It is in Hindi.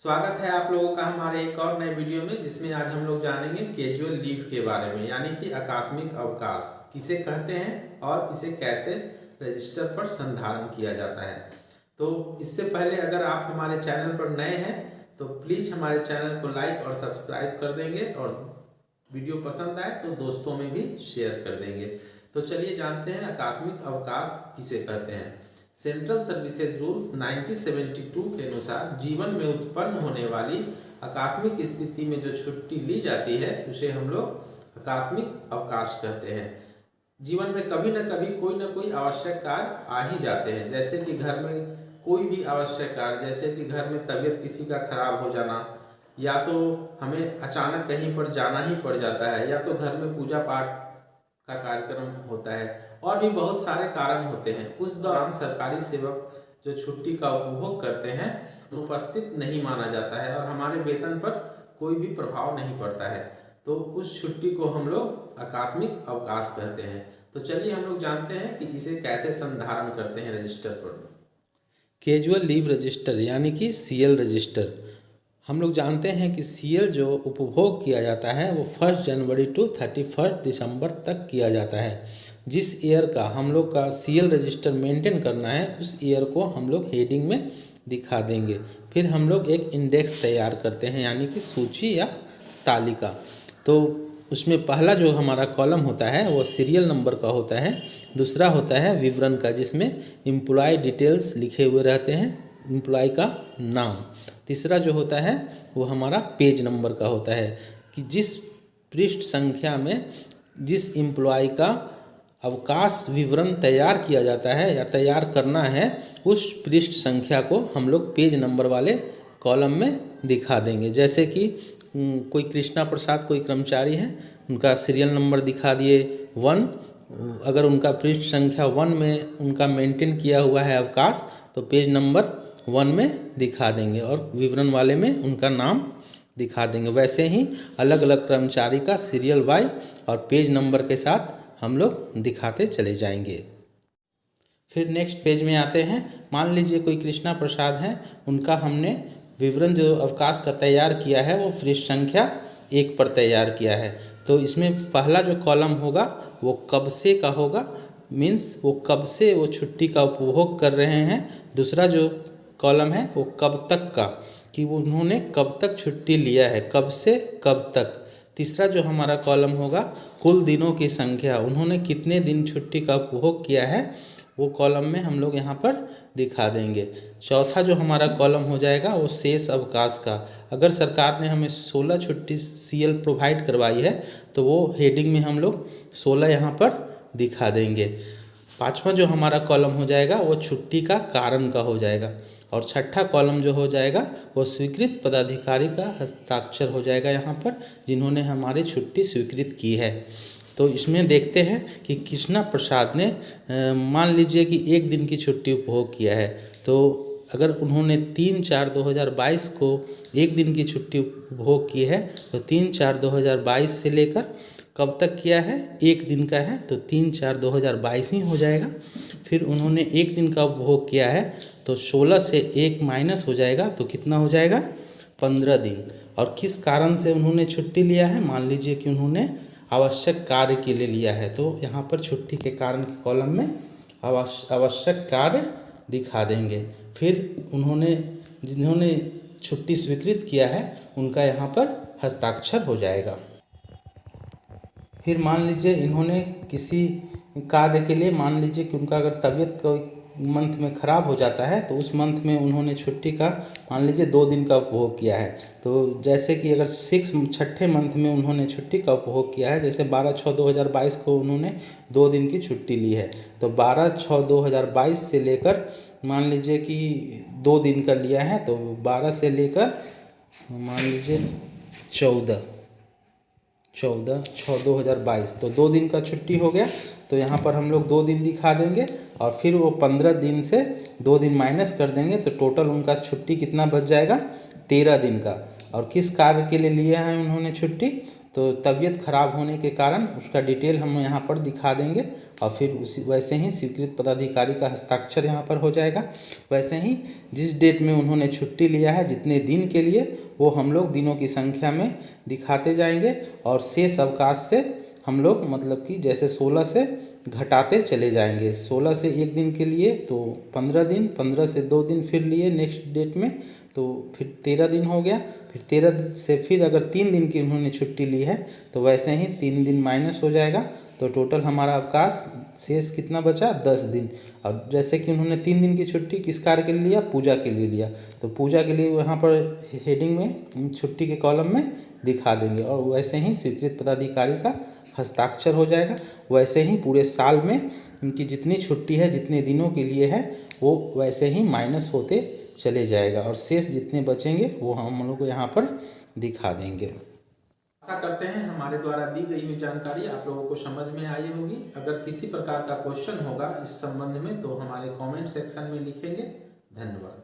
स्वागत है आप लोगों का हमारे एक और नए वीडियो में, जिसमें आज हम लोग जानेंगे कैजुअल लीव के बारे में, यानी कि आकस्मिक अवकाश किसे कहते हैं और इसे कैसे रजिस्टर पर संधारण किया जाता है। तो इससे पहले अगर आप हमारे चैनल पर नए हैं तो प्लीज़ हमारे चैनल को लाइक और सब्सक्राइब कर देंगे और वीडियो पसंद आए तो दोस्तों में भी शेयर कर देंगे। तो चलिए जानते हैं आकस्मिक अवकाश किसे कहते हैं। सेंट्रल सर्विसेज रूल्स 1972 के अनुसार जीवन में उत्पन्न होने वाली आकस्मिक स्थिति में जो छुट्टी ली जाती है उसे हम लोग आकस्मिक अवकाश कहते हैं। जीवन में कभी न कभी कोई न कोई आवश्यक कार्य आ ही जाते हैं, जैसे कि घर में कोई भी आवश्यक कार्य, जैसे कि घर में तबीयत किसी का खराब हो जाना, या तो हमें अचानक कहीं पर जाना ही पड़ जाता है, या तो घर में पूजा पाठ का कार्यक्रम होता है, और भी बहुत सारे कारण होते हैं। उस दौरान सरकारी सेवक जो छुट्टी का उपभोग करते हैं उपस्थित नहीं माना जाता है और हमारे वेतन पर कोई भी प्रभाव नहीं पड़ता है, तो उस छुट्टी को हम लोग आकस्मिक अवकाश कहते हैं। तो चलिए हम लोग जानते हैं कि इसे कैसे संधारण करते हैं रजिस्टर पर। कैजुअल लीव रजिस्टर यानी कि सीएल रजिस्टर। हम लोग जानते हैं कि सीएल जो उपभोग किया जाता है वो 1 जनवरी टू 31 दिसंबर तक किया जाता है। जिस ईयर का हम लोग का सीएल रजिस्टर मेंटेन करना है उस ईयर को हम लोग हेडिंग में दिखा देंगे। फिर हम लोग एक इंडेक्स तैयार करते हैं यानी कि सूची या तालिका। तो उसमें पहला जो हमारा कॉलम होता है वो सीरियल नंबर का होता है, दूसरा होता है विवरण का जिसमें एम्प्लॉय डिटेल्स लिखे हुए रहते हैं, एम्प्लॉय का नाम। तीसरा जो होता है वो हमारा पेज नंबर का होता है कि जिस पृष्ठ संख्या में जिस एम्प्लॉय का अवकाश विवरण तैयार किया जाता है या तैयार करना है उस पृष्ठ संख्या को हम लोग पेज नंबर वाले कॉलम में दिखा देंगे। जैसे कि कोई कृष्णा प्रसाद कोई कर्मचारी है, उनका सीरियल नंबर दिखा दिए 1। अगर उनका पृष्ठ संख्या 1 में उनका मेंटेन किया हुआ है अवकाश तो पेज नंबर 1 में दिखा देंगे और विवरण वाले में उनका नाम दिखा देंगे। वैसे ही अलग अलग कर्मचारी का सीरियल वाई और पेज नंबर के साथ हम लोग दिखाते चले जाएंगे। फिर नेक्स्ट पेज में आते हैं। मान लीजिए कोई कृष्णा प्रसाद हैं, उनका हमने विवरण जो अवकाश का तैयार किया है वो पृष्ठ संख्या 1 पर तैयार किया है। तो इसमें पहला जो कॉलम होगा वो कब से का होगा, मीन्स वो कब से वो छुट्टी का उपभोग कर रहे हैं। दूसरा जो कॉलम है वो कब तक का, कि वो उन्होंने कब तक छुट्टी लिया है, कब से कब तक। तीसरा जो हमारा कॉलम होगा कुल दिनों की संख्या, उन्होंने कितने दिन छुट्टी का उपभोग किया है वो कॉलम में हम लोग यहाँ पर दिखा देंगे। चौथा जो हमारा कॉलम हो जाएगा वो शेष अवकाश का। अगर सरकार ने हमें 16 छुट्टी सीएल प्रोवाइड करवाई है तो वो हेडिंग में हम लोग 16 यहाँ पर दिखा देंगे। पाँचवा जो हमारा कॉलम हो जाएगा वो छुट्टी का कारण का हो जाएगा और छठा कॉलम जो हो जाएगा वो स्वीकृत पदाधिकारी का हस्ताक्षर हो जाएगा यहाँ पर, जिन्होंने हमारी छुट्टी स्वीकृत की है। तो इसमें देखते हैं कि कृष्णा प्रसाद ने मान लीजिए कि 1 दिन की छुट्टी उपभोग किया है, तो अगर उन्होंने 3/4/2022 को 1 दिन की छुट्टी उपभोग की है तो 3/4/2022 से लेकर कब तक किया है, 1 दिन का है तो 3/4/2022 ही हो जाएगा। फिर उन्होंने 1 दिन का उपभोग किया है तो 16 से 1 माइनस हो जाएगा तो कितना हो जाएगा, 15 दिन। और किस कारण से उन्होंने छुट्टी लिया है, मान लीजिए कि उन्होंने आवश्यक कार्य के लिए लिया है तो यहाँ पर छुट्टी के कारण के कॉलम में आवश्यक कार्य दिखा देंगे। फिर जिन्होंने छुट्टी स्वीकृत किया है उनका यहाँ पर हस्ताक्षर हो जाएगा। फिर मान लीजिए इन्होंने किसी कार्य के लिए, मान लीजिए कि उनका अगर तबीयत कोई मंथ में ख़राब हो जाता है तो उस मंथ में उन्होंने छुट्टी का मान लीजिए 2 दिन का उपभोग किया है। तो जैसे कि अगर छठे मंथ में उन्होंने छुट्टी का उपभोग किया है, जैसे 12/6/2022 को उन्होंने 2 दिन की छुट्टी ली है, तो 12/6/2022 से लेकर मान लीजिए कि 2 दिन का लिया है तो 12 से लेकर मान लीजिए 14/6/2022 तो 2 दिन का छुट्टी हो गया। तो यहाँ पर हम लोग 2 दिन दिखा देंगे और फिर वो 15 दिन से 2 दिन माइनस कर देंगे तो टोटल उनका छुट्टी कितना बच जाएगा, 13 दिन का। और किस कार्य के लिए लिया है उन्होंने छुट्टी, तो तबीयत खराब होने के कारण उसका डिटेल हम यहाँ पर दिखा देंगे और फिर उसी वैसे ही स्वीकृत पदाधिकारी का हस्ताक्षर यहाँ पर हो जाएगा। वैसे ही जिस डेट में उन्होंने छुट्टी लिया है जितने दिन के लिए वो हम लोग दिनों की संख्या में दिखाते जाएंगे और शेष अवकाश से हम लोग मतलब कि जैसे 16 से घटाते चले जाएंगे। 16 से एक दिन के लिए तो 15 दिन, 15 से 2 दिन फिर लिए नेक्स्ट डेट में तो फिर 13 दिन हो गया। फिर 13 से फिर अगर 3 दिन की उन्होंने छुट्टी ली है तो वैसे ही 3 दिन माइनस हो जाएगा। तो टोटल हमारा अवकाश शेष कितना बचा 10 दिन। अब जैसे कि उन्होंने 3 दिन की छुट्टी किस कार्य के लिए लिया, पूजा के लिए लिया, तो पूजा के लिए यहाँ पर हेडिंग में छुट्टी के कॉलम में दिखा देंगे और वैसे ही स्वीकृत पदाधिकारी का हस्ताक्षर हो जाएगा। वैसे ही पूरे साल में उनकी जितनी छुट्टी है जितने दिनों के लिए है वो वैसे ही माइनस होते चले जाएगा और शेष जितने बचेंगे वो हम लोग को यहाँ पर दिखा देंगे। आशा करते हैं हमारे द्वारा दी गई हुई जानकारी आप लोगों को समझ में आई होगी। अगर किसी प्रकार का क्वेश्चन होगा इस संबंध में तो हमारे कमेंट सेक्शन में लिखेंगे। धन्यवाद।